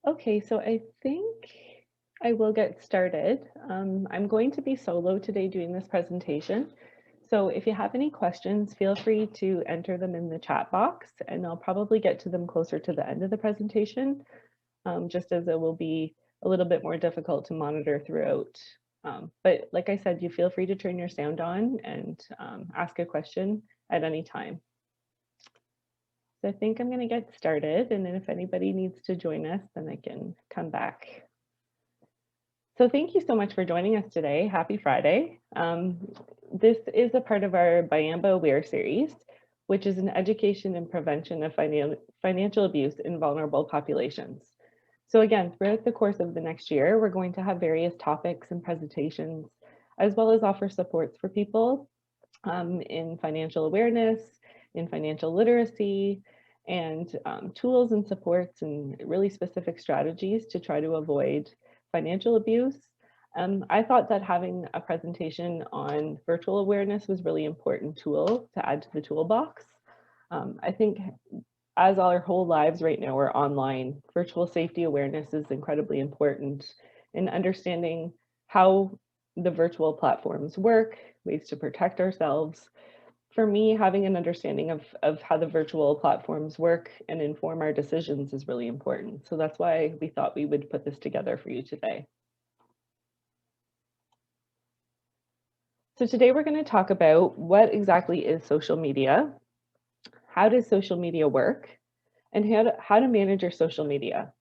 Okay, so I think I will get started. I'm going to be solo today doing this presentation. So if you have any questions, feel free to enter them in the chat box, and I'll probably get to them closer to the end of the presentation, just as it will be a little bit more difficult to monitor throughout. But like I said, you feel free to turn your sound on and ask a question at any time. So I think I'm going to get started, and then if anybody needs to join us, then I can come back. So thank you so much for joining us today. Happy Friday. This is a part of our Biamba Aware series, which is an education and prevention of financial abuse in vulnerable populations. So again, throughout the course of the next year, we're going to have various topics and presentations, as well as offer supports for people in financial awareness, in financial literacy, and tools and supports and really specific strategies to try to avoid financial abuse. I thought that having a presentation on virtual awareness was really important tool to add to the toolbox. I think as our whole lives right now are online, virtual safety awareness is incredibly important in understanding how the virtual platforms work, ways to protect ourselves. For me, having an understanding of how the virtual platforms work and inform our decisions is really important. So that's why we thought we would put this together for you today. So today we're going to talk about what exactly is social media, how does social media work, and how to manage your social media.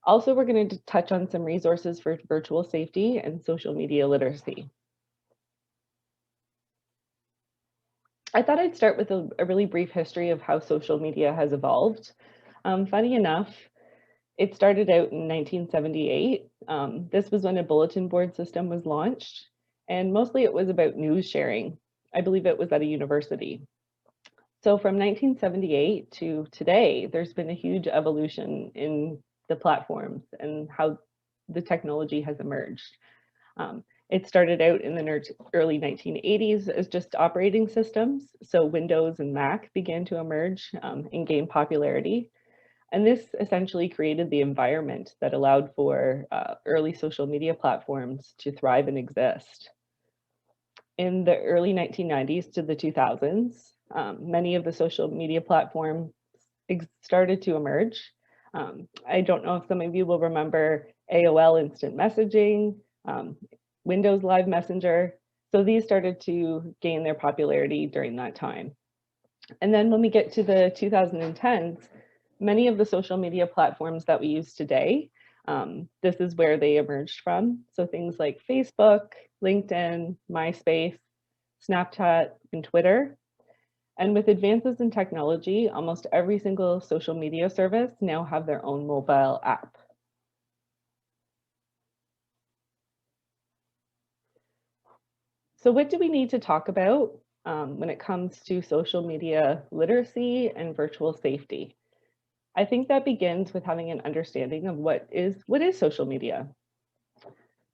Also, we're going to touch on some resources for virtual safety and social media literacy. I thought I'd start with a really brief history of how social media has evolved. Funny enough, it started out in 1978. This was when a bulletin board system was launched, and mostly it was about news sharing. I believe it was at a university. So from 1978 to today, there's been a huge evolution in the platforms and how the technology has emerged. It started out in the early 1980s as just operating systems. So Windows and Mac began to emerge and gain popularity. And this essentially created the environment that allowed for early social media platforms to thrive and exist. In the early 1990s to the 2000s, many of the social media platforms started to emerge. I don't know if some of you will remember AOL Instant Messaging, Windows Live Messenger. So these started to gain their popularity during that time. And then when we get to the 2010s, many of the social media platforms that we use today, this is where they emerged from. So things like Facebook, LinkedIn, MySpace, Snapchat, and Twitter. And with advances in technology, almost every single social media service now have their own mobile app. So what do we need to talk about when it comes to social media literacy and virtual safety? I think that begins with having an understanding of what is social media.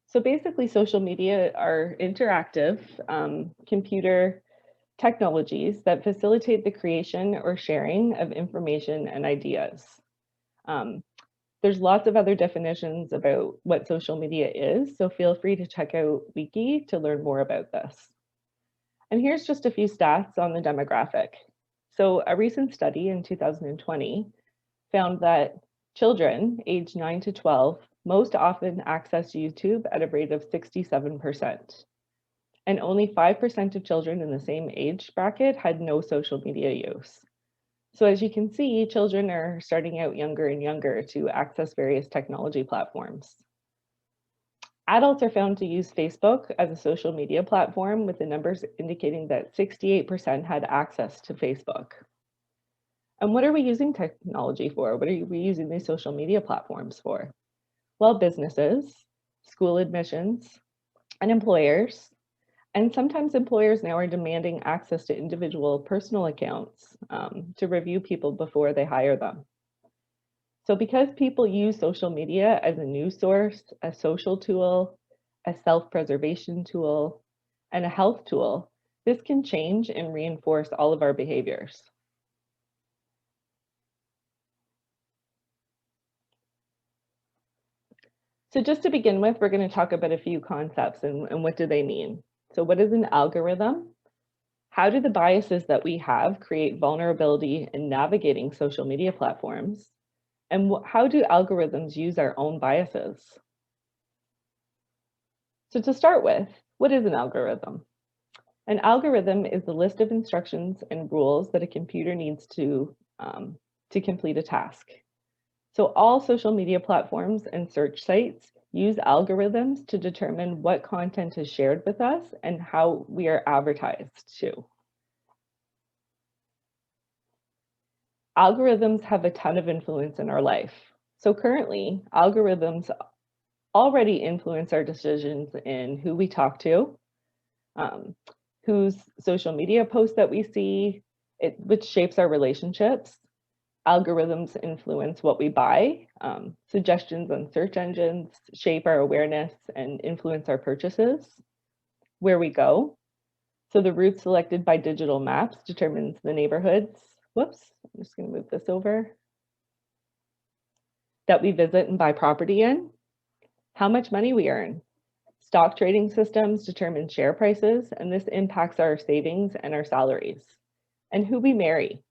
So basically, social media are interactive computer technologies that facilitate the creation or sharing of information and ideas. There's lots of other definitions about what social media is, so feel free to check out Wiki to learn more about this. And here's just a few stats on the demographic. So a recent study in 2020 found that children aged 9 to 12 most often access YouTube at a rate of 67%. And only 5% of children in the same age bracket had no social media use. So as you can see, children are starting out younger and younger to access various technology platforms. Adults are found to use Facebook as a social media platform, with the numbers indicating that 68% had access to Facebook. And what are we using technology for? What are we using these social media platforms for? Well, businesses, school admissions, and employers. And sometimes employers now are demanding access to individual personal accounts to review people before they hire them. So because people use social media as a news source, a social tool, a self-preservation tool, and a health tool, this can change and reinforce all of our behaviors. So just to begin with, we're going to talk about a few concepts and what do they mean. So what is an algorithm? How do the biases that we have create vulnerability in navigating social media platforms? And how do algorithms use our own biases? So to start with, what is an algorithm? An algorithm is the list of instructions and rules that a computer needs to complete a task. So all social media platforms and search sites use algorithms to determine what content is shared with us and how we are advertised to. Algorithms have a ton of influence in our life. So currently, algorithms already influence our decisions in who we talk to, um, whose social media posts that we see, which shapes our relationships. Algorithms influence what we buy. Suggestions on search engines shape our awareness and influence our purchases. Where we go. So the route selected by digital maps determines the neighborhoods. Whoops, I'm just going to move this over. That we visit and buy property in. How much money we earn. Stock trading systems determine share prices, and this impacts our savings and our salaries. And who we marry.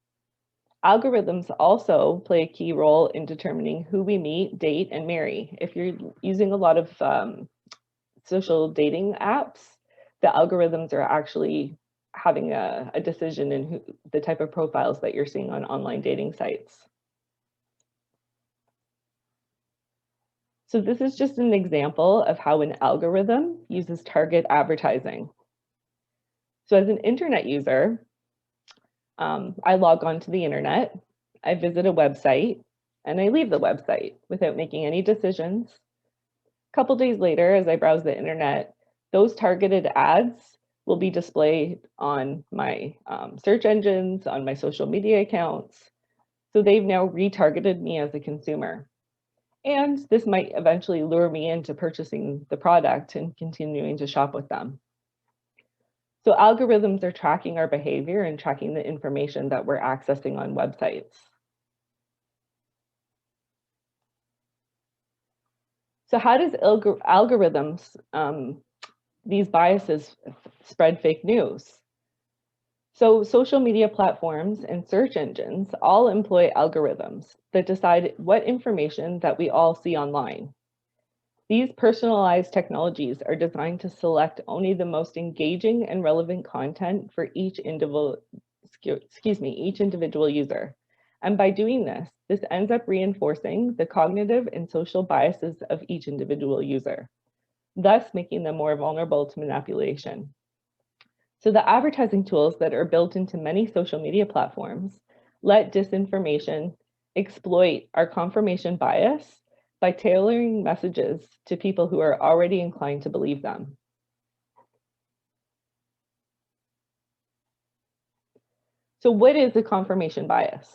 Algorithms also play a key role in determining who we meet, date, and marry. If you're using a lot of social dating apps, the algorithms are actually having a decision in the type of profiles that you're seeing on online dating sites. So this is just an example of how an algorithm uses target advertising. So as an internet user, I log on to the internet, I visit a website, and I leave the website without making any decisions. A couple days later, as I browse the internet, those targeted ads will be displayed on my search engines, on my social media accounts. So they've now retargeted me as a consumer. And this might eventually lure me into purchasing the product and continuing to shop with them. So algorithms are tracking our behavior and tracking the information that we're accessing on websites. So how does algorithms, these biases spread fake news? So social media platforms and search engines all employ algorithms that decide what information that we all see online. These personalized technologies are designed to select only the most engaging and relevant content for each individual user. And by doing this ends up reinforcing the cognitive and social biases of each individual user, thus making them more vulnerable to manipulation. So the advertising tools that are built into many social media platforms let disinformation exploit our confirmation bias by tailoring messages to people who are already inclined to believe them. So what is a confirmation bias?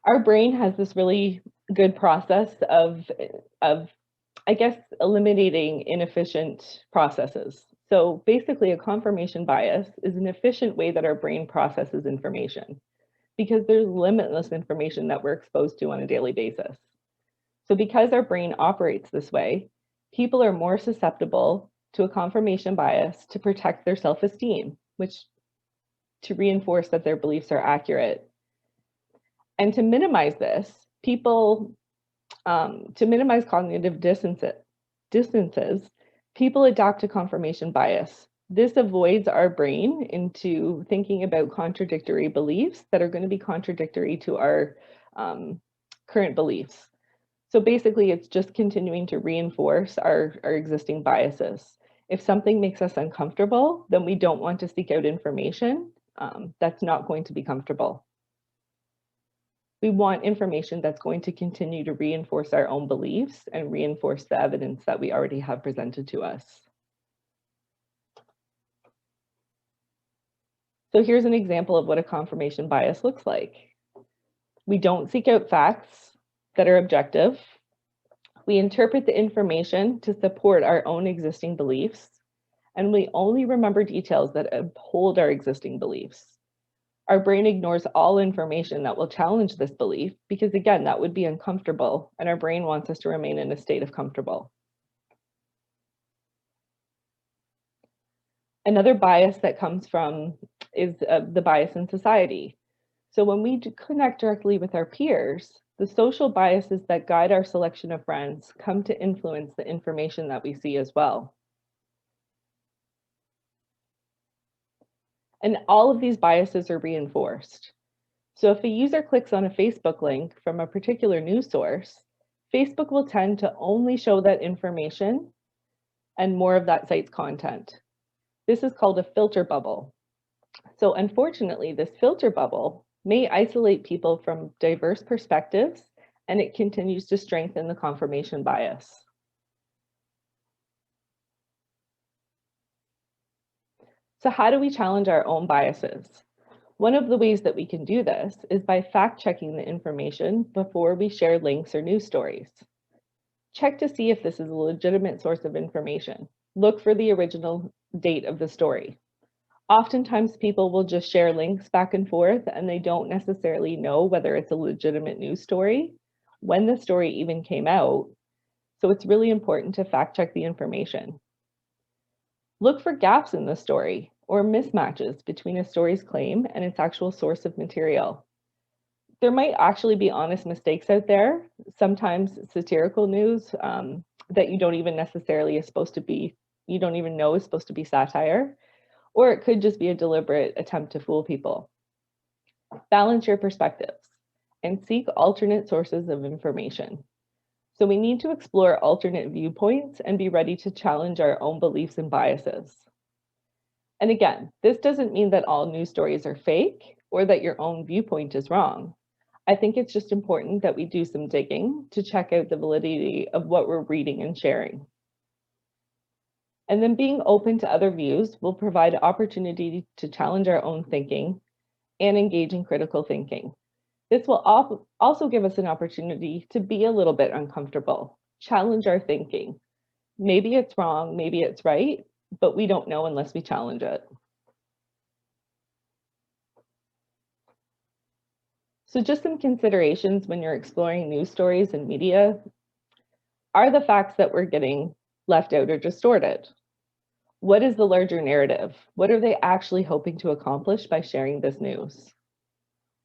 Our brain has this really good process of I guess, eliminating inefficient processes. So basically, a confirmation bias is an efficient way that our brain processes information because there's limitless information that we're exposed to on a daily basis. So because our brain operates this way, people are more susceptible to a confirmation bias to protect their self-esteem, which to reinforce that their beliefs are accurate. And to minimize this, to minimize cognitive distances, people adopt a confirmation bias. This avoids our brain into thinking about contradictory beliefs that are going to be contradictory to our current beliefs. So basically, it's just continuing to reinforce our existing biases. If something makes us uncomfortable, then we don't want to seek out information that's not going to be comfortable. We want information that's going to continue to reinforce our own beliefs and reinforce the evidence that we already have presented to us. So here's an example of what a confirmation bias looks like. We don't seek out facts that are objective. We interpret the information to support our own existing beliefs, and we only remember details that uphold our existing beliefs. Our brain ignores all information that will challenge this belief because, again, that would be uncomfortable, and our brain wants us to remain in a state of comfortable. Another bias that comes from is the bias in society. So when we connect directly with our peers, the social biases that guide our selection of friends come to influence the information that we see as well. And all of these biases are reinforced. So if a user clicks on a Facebook link from a particular news source, Facebook will tend to only show that information and more of that site's content. This is called a filter bubble. So unfortunately, this filter bubble may isolate people from diverse perspectives, and it continues to strengthen the confirmation bias. So how do we challenge our own biases? One of the ways that we can do this is by fact-checking the information before we share links or news stories. Check to see if this is a legitimate source of information. Look for the original date of the story. Oftentimes people will just share links back and forth and they don't necessarily know whether it's a legitimate news story, when the story even came out. So it's really important to fact check the information. Look for gaps in the story or mismatches between a story's claim and its actual source of material. There might actually be honest mistakes out there, sometimes satirical news that you don't even necessarily is supposed to be, you don't even know is supposed to be satire, or it could just be a deliberate attempt to fool people. Balance your perspectives and seek alternate sources of information. So we need to explore alternate viewpoints and be ready to challenge our own beliefs and biases. And again, this doesn't mean that all news stories are fake or that your own viewpoint is wrong. I think it's just important that we do some digging to check out the validity of what we're reading and sharing. And then being open to other views will provide opportunity to challenge our own thinking and engage in critical thinking. This will also give us an opportunity to be a little bit uncomfortable, challenge our thinking. Maybe it's wrong, maybe it's right, but we don't know unless we challenge it. So just some considerations when you're exploring news stories and media. Are the facts that we're getting left out or distorted? What is the larger narrative? What are they actually hoping to accomplish by sharing this news?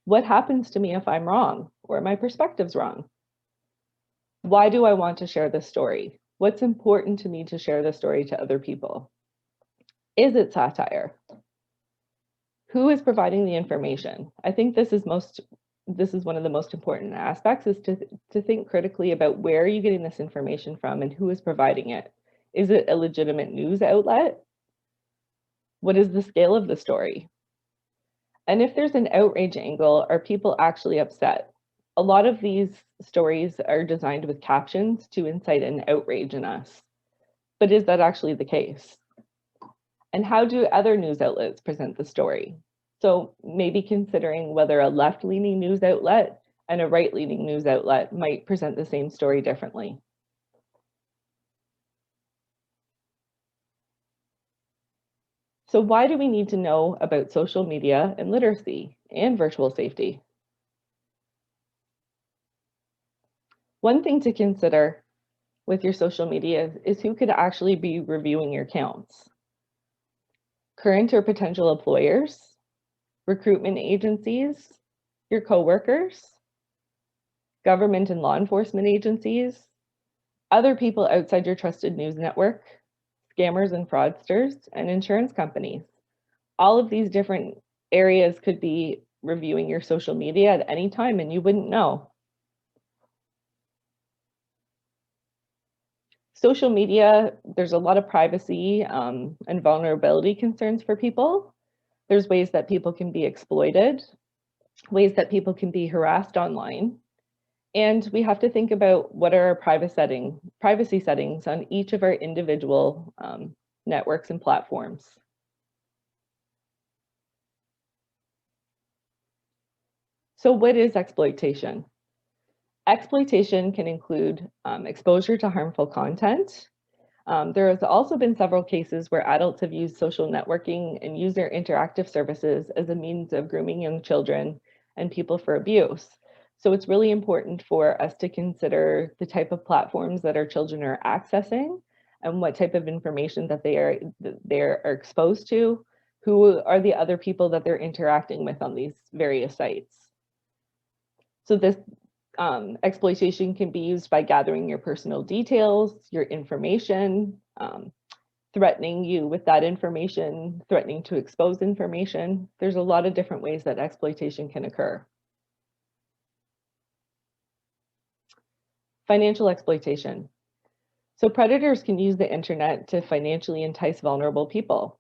What happens to me if I'm wrong or my perspective's wrong? Why do I want to share this story? What's important to me to share this story to other people? Is it satire? Who is providing the information? I think this is one of the most important aspects, is to think critically about where are you getting this information from and who is providing it. Is it a legitimate news outlet? What is the scale of the story? And if there's an outrage angle, are people actually upset? A lot of these stories are designed with captions to incite an outrage in us. But is that actually the case? And how do other news outlets present the story? So maybe considering whether a left-leaning news outlet and a right-leaning news outlet might present the same story differently. So why do we need to know about social media and literacy and virtual safety? One thing to consider with your social media is who could actually be reviewing your accounts. Current or potential employers, recruitment agencies, your coworkers, government and law enforcement agencies, other people outside your trusted news network, scammers and fraudsters, and insurance companies. All of these different areas could be reviewing your social media at any time and you wouldn't know. Social media, there's a lot of privacy and vulnerability concerns for people. There's ways that people can be exploited, ways that people can be harassed online. And we have to think about what are our privacy settings on each of our individual networks and platforms. So what is exploitation? Exploitation can include exposure to harmful content. There has also been several cases where adults have used social networking and used their interactive services as a means of grooming young children and people for abuse. So it's really important for us to consider the type of platforms that our children are accessing, and what type of information that they're exposed to, who are the other people that they're interacting with on these various sites. So this exploitation can be used by gathering your personal details, your information, threatening you with that information, threatening to expose information. There's a lot of different ways that exploitation can occur. Financial exploitation. So predators can use the internet to financially entice vulnerable people.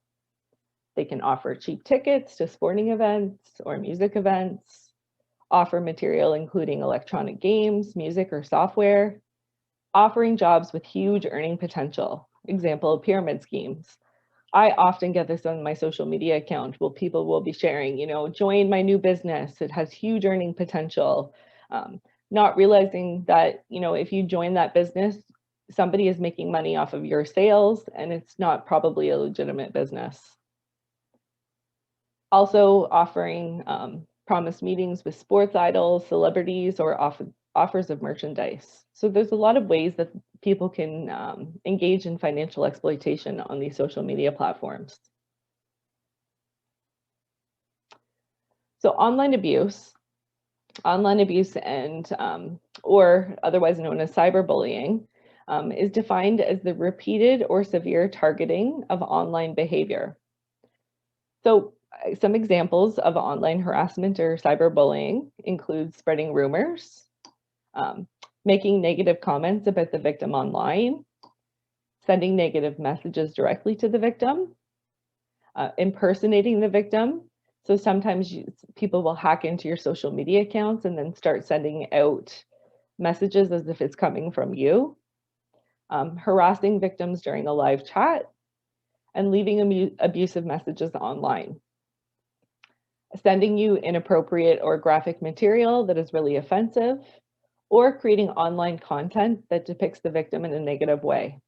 They can offer cheap tickets to sporting events or music events, offer material including electronic games, music, or software, offering jobs with huge earning potential. Example, pyramid schemes. I often get this on my social media account where people will be sharing, join my new business. It has huge earning potential. Not realizing that, if you join that business, somebody is making money off of your sales and it's not probably a legitimate business. Also offering promised meetings with sports idols, celebrities, or offers of merchandise. So there's a lot of ways that people can engage in financial exploitation on these social media platforms. So online abuse and or otherwise known as cyberbullying is defined as the repeated or severe targeting of online behavior. So some examples of online harassment or cyberbullying include spreading rumors, making negative comments about the victim online, sending negative messages directly to the victim, impersonating the victim. So sometimes people will hack into your social media accounts and then start sending out messages as if it's coming from you, harassing victims during a live chat, and leaving abusive messages online, sending you inappropriate or graphic material that is really offensive, or creating online content that depicts the victim in a negative way.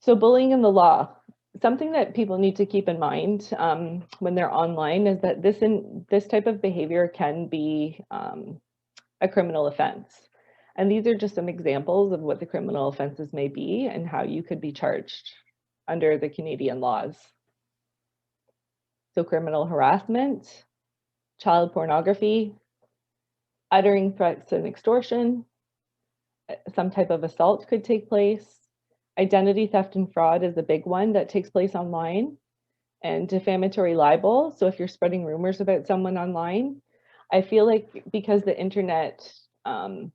So bullying in the law. Something that people need to keep in mind when they're online is that this type of behavior can be a criminal offense. And these are just some examples of what the criminal offenses may be and how you could be charged under the Canadian laws. So criminal harassment, child pornography, uttering threats and extortion, some type of assault could take place. Identity theft and fraud is a big one that takes place online, and defamatory libel. So if you're spreading rumors about someone online, I feel like because the internet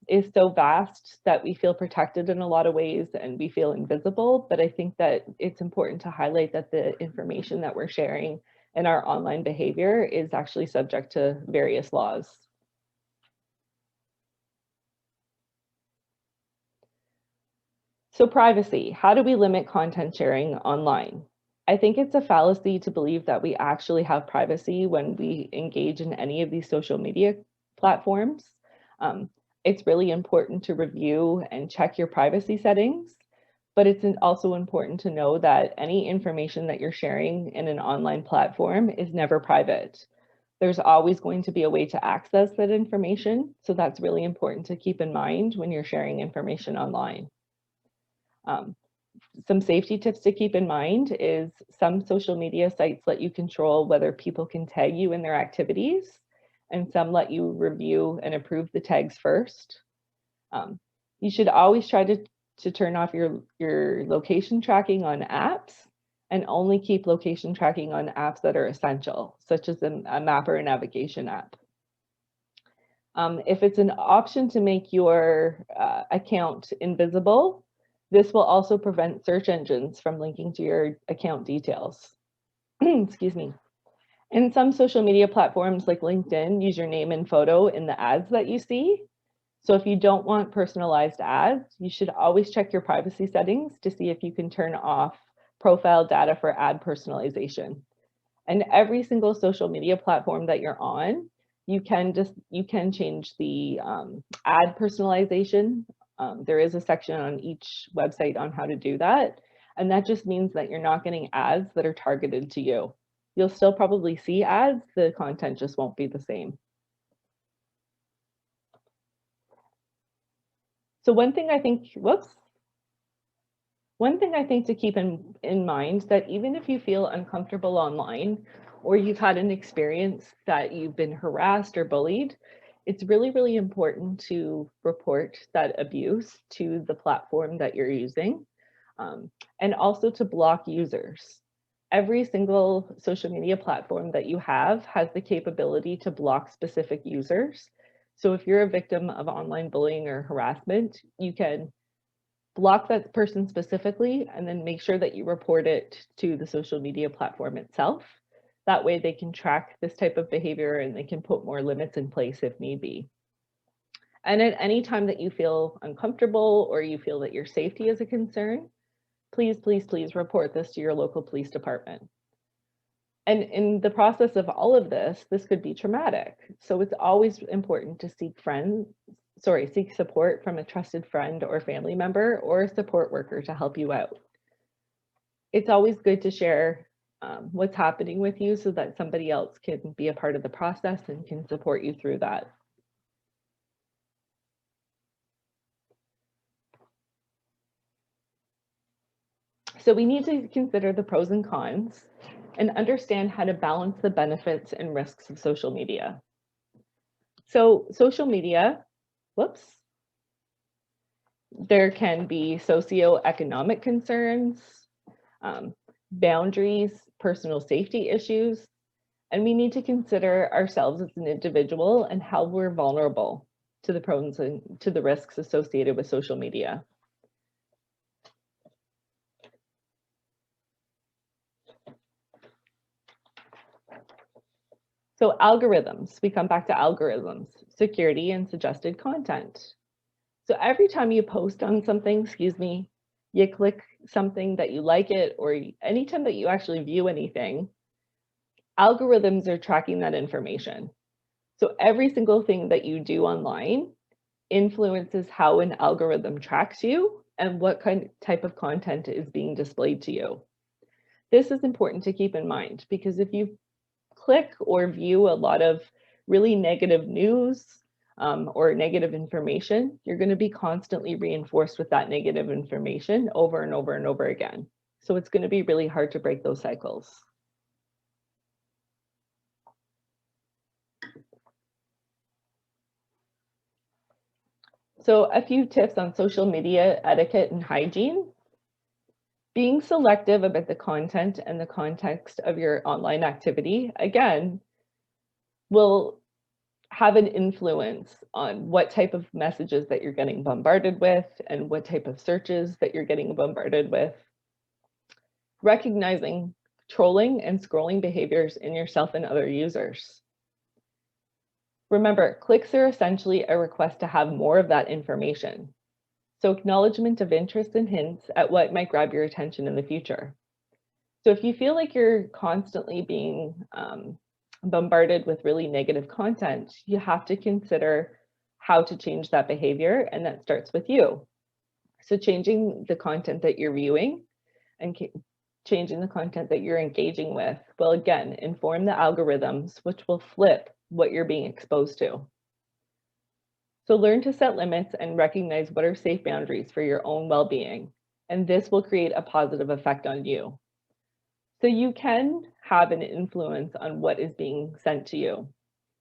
is so vast that we feel protected in a lot of ways and we feel invisible, but I think that it's important to highlight that the information that we're sharing in our online behavior is actually subject to various laws. So privacy, how do we limit content sharing online? I think it's a fallacy to believe that we actually have privacy when we engage in any of these social media platforms. It's really important to review and check your privacy settings, but it's also important to know that any information that you're sharing in an online platform is never private. There's always going to be a way to access that information, so that's really important to keep in mind when you're sharing information online. Some safety tips to keep in mind is some social media sites let you control whether people can tag you in their activities, and some let you review and approve the tags first. You should always try to turn off your location tracking on apps and only keep location tracking on apps that are essential, such as a map or a navigation app. If it's an option to make your account invisible, this will also prevent search engines from linking to your account details. Excuse me. And some social media platforms like LinkedIn use your name and photo in the ads that you see. So if you don't want personalized ads, you should always check your privacy settings to see if you can turn off profile data for ad personalization. And every single social media platform that you're on, you can change the ad personalization. There is a section on each website on how to do that. And that just means that you're not getting ads that are targeted to you. You'll still probably see ads, the content just won't be the same. So one thing I think to keep in mind that even if you feel uncomfortable online or you've had an experience that you've been harassed or bullied, it's really, really important to report that abuse to the platform that you're using, and also to block users. Every single social media platform that you have has the capability to block specific users. So if you're a victim of online bullying or harassment, you can block that person specifically and then make sure that you report it to the social media platform itself. That way they can track this type of behavior and they can put more limits in place if need be. And at any time that you feel uncomfortable or you feel that your safety is a concern, please, please, please report this to your local police department. And in the process of all of this, this could be traumatic. So it's always important to seek support from a trusted friend or family member or a support worker to help you out. It's always good to share what's happening with you so that somebody else can be a part of the process and can support you through that. So we need to consider the pros and cons and understand how to balance the benefits and risks of social media. So social media, there can be socioeconomic concerns, boundaries, personal safety issues, and we need to consider ourselves as an individual and how we're vulnerable to the pros and to the risks associated with social media. So algorithms, we come back to algorithms, security and suggested content. So every time you post on something, you click something that you like it, or anytime that you actually view anything, algorithms are tracking that information. So every single thing that you do online influences how an algorithm tracks you and what type of content is being displayed to you. This is important to keep in mind because if you click or view a lot of really negative news or negative information, you're going to be constantly reinforced with that negative information over and over and over again. So it's going to be really hard to break those cycles. So a few tips on social media etiquette and hygiene. Being selective about the content and the context of your online activity, again, will have an influence on what type of messages that you're getting bombarded with and what type of searches that you're getting bombarded with. Recognizing trolling and scrolling behaviors in yourself and other users. Remember, clicks are essentially a request to have more of that information. So acknowledgement of interest and hints at what might grab your attention in the future. So if you feel like you're constantly being bombarded with really negative content, you have to consider how to change that behavior, and that starts with you. So changing the content that you're viewing and changing the content that you're engaging with will again inform the algorithms, which will flip what you're being exposed to. So learn to set limits and recognize what are safe boundaries for your own well-being, and this will create a positive effect on you. So you can have an influence on what is being sent to you.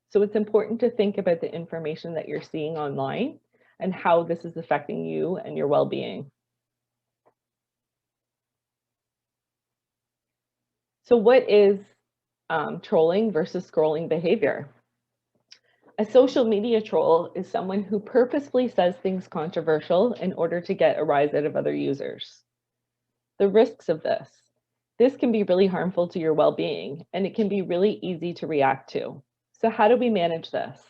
So it's important to think about the information that you're seeing online and how this is affecting you and your well-being. So what is trolling versus scrolling behavior? A social media troll is someone who purposefully says things controversial in order to get a rise out of other users. The risks of this can be really harmful to your well-being, and it can be really easy to react to. So how do we manage this?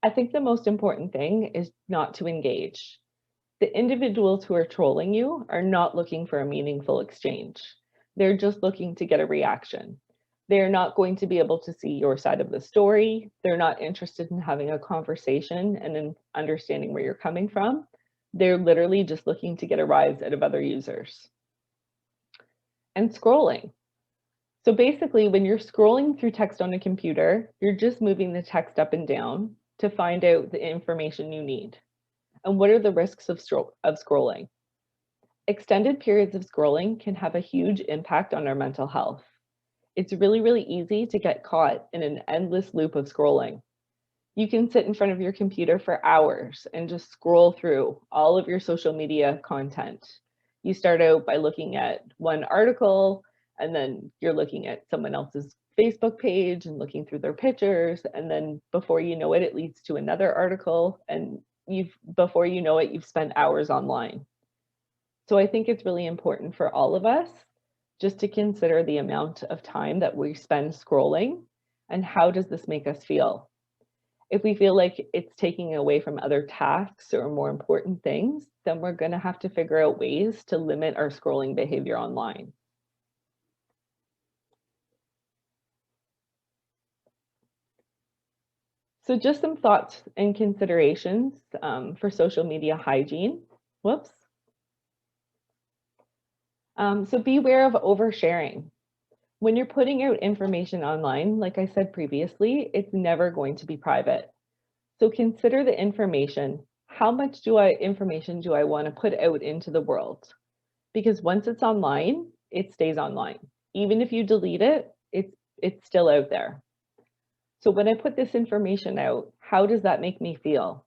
I think the most important thing is not to engage. The individuals who are trolling you are not looking for a meaningful exchange. They're just looking to get a reaction. They're not going to be able to see your side of the story. They're not interested in having a conversation and in understanding where you're coming from. They're literally just looking to get a rise out of other users. And scrolling. So basically, when you're scrolling through text on a computer, you're just moving the text up and down to find out the information you need. And what are the risks of scrolling? Extended periods of scrolling can have a huge impact on our mental health. It's really, really easy to get caught in an endless loop of scrolling. You can sit in front of your computer for hours and just scroll through all of your social media content. You start out by looking at one article, and then you're looking at someone else's Facebook page and looking through their pictures. And then before you know it, it leads to another article. And before you know it, you've spent hours online. So I think it's really important for all of us just to consider the amount of time that we spend scrolling and how does this make us feel. If we feel like it's taking away from other tasks or more important things, then we're going to have to figure out ways to limit our scrolling behavior online. So just some thoughts and considerations for social media hygiene. Whoops. So beware of oversharing. When you're putting out information online, like I said previously, it's never going to be private. So consider the information. How much information do I want to put out into the world? Because once it's online, it stays online. Even if you delete it, it's still out there. So when I put this information out, how does that make me feel?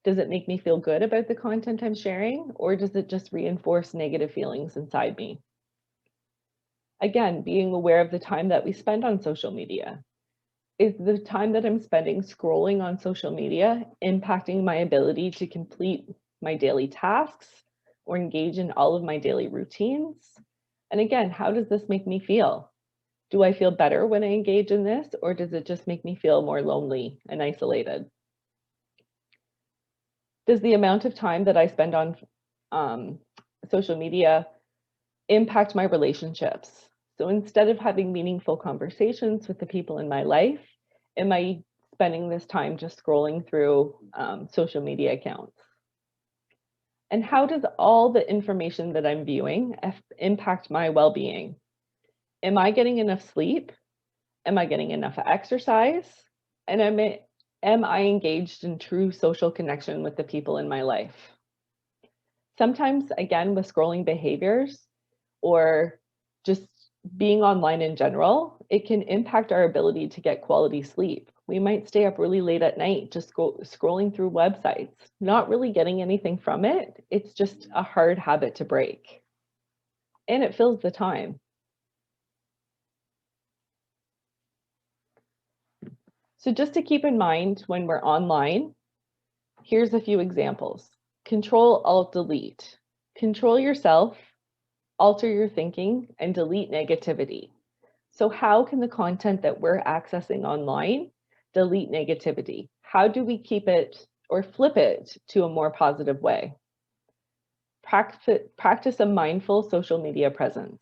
Does it make me feel good about the content I'm sharing, or does it just reinforce negative feelings inside me? Again, being aware of the time that we spend on social media. Is the time that I'm spending scrolling on social media impacting my ability to complete my daily tasks or engage in all of my daily routines? And again, how does this make me feel? Do I feel better when I engage in this, or does it just make me feel more lonely and isolated? Does the amount of time that I spend on social media impact my relationships? So instead of having meaningful conversations with the people in my life, am I spending this time just scrolling through social media accounts? And how does all the information that I'm viewing impact my well-being? Am I getting enough sleep? Am I getting enough exercise? And am I engaged in true social connection with the people in my life? Sometimes, again, with scrolling behaviors or just being online in general, it can impact our ability to get quality sleep. We might stay up really late at night just scrolling through websites, not really getting anything from it. It's just a hard habit to break. And it fills the time. So just to keep in mind when we're online, here's a few examples. Control, Alt, Delete. Control yourself, alter your thinking, and delete negativity. So how can the content that we're accessing online delete negativity? How do we keep it or flip it to a more positive way? Practice a mindful social media presence.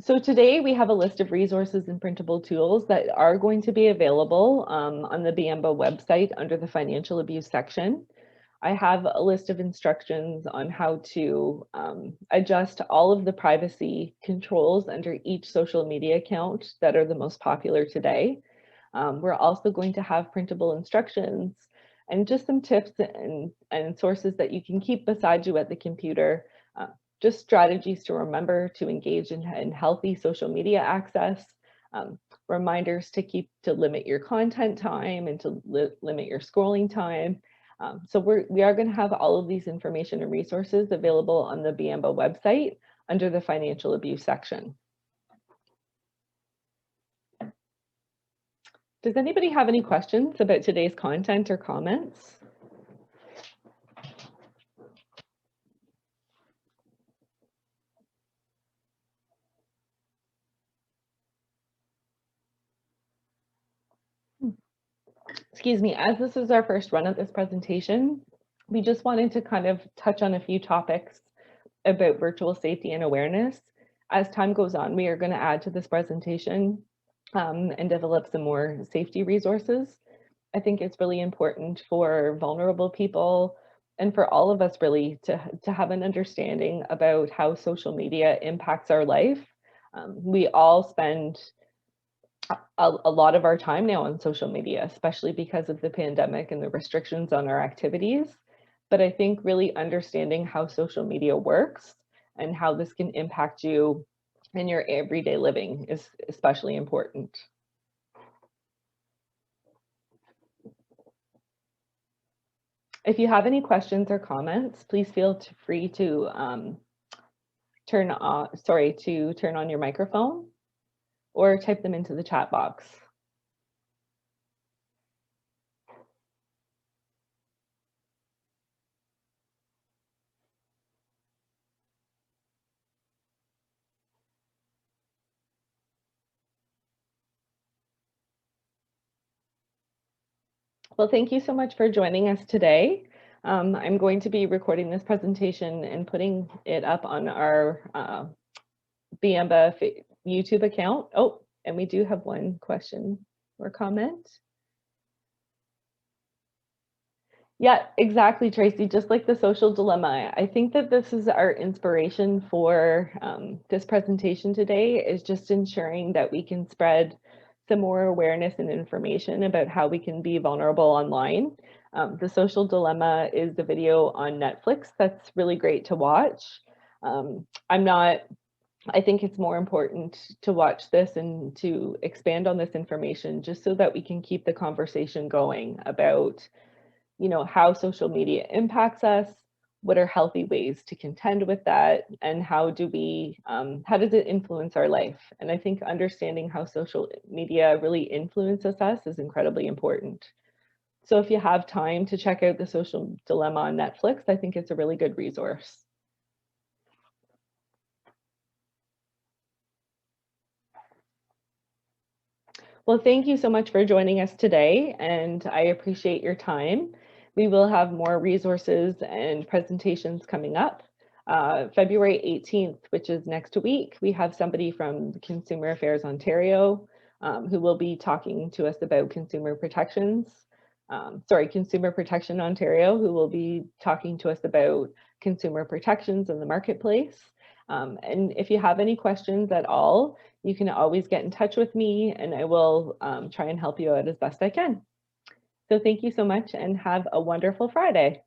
So today we have a list of resources and printable tools that are going to be available on the BMBA website under the financial abuse section. I have a list of instructions on how to adjust all of the privacy controls under each social media account that are the most popular today. We're also going to have printable instructions and just some tips and sources that you can keep beside you at the computer. Just strategies to remember to engage in healthy social media access, reminders to limit your content time and to limit your scrolling time. So we are going to have all of these information and resources available on the BMBA website under the financial abuse section. Does anybody have any questions about today's content or comments? Excuse me, as this is our first run of this presentation, we just wanted to kind of touch on a few topics about virtual safety and awareness. As time goes on, we are going to add to this presentation and develop some more safety resources. I think it's really important for vulnerable people and for all of us really to have an understanding about how social media impacts our life We all spend a lot of our time now on social media, especially because of the pandemic and the restrictions on our activities. But I think really understanding how social media works and how this can impact you in your everyday living is especially important. If you have any questions or comments, please feel free to turn on your microphone or type them into the chat box. Well, thank you so much for joining us today. I'm going to be recording this presentation and putting it up on our Biamba YouTube account. Oh, and we do have one question or comment. Yeah, exactly, Tracy. Just like the social dilemma, I think that this is our inspiration for this presentation today, is just ensuring that we can spread some more awareness and information about how we can be vulnerable online. The social dilemma is the video on Netflix that's really great to watch. I think it's more important to watch this and to expand on this information just so that we can keep the conversation going about how social media impacts us, what are healthy ways to contend with that, and how does it influence our life? And I think understanding how social media really influences us is incredibly important. So if you have time to check out the social dilemma on Netflix, I think it's a really good resource. Well, thank you so much for joining us today, and I appreciate your time. We will have more resources and presentations coming up. February 18th, which is next week, we have somebody from Consumer Affairs Ontario who will be talking to us about consumer protections. Consumer Protection Ontario, who will be talking to us about consumer protections in the marketplace. And if you have any questions at all, you can always get in touch with me and I will try and help you out as best I can. So thank you so much and have a wonderful Friday.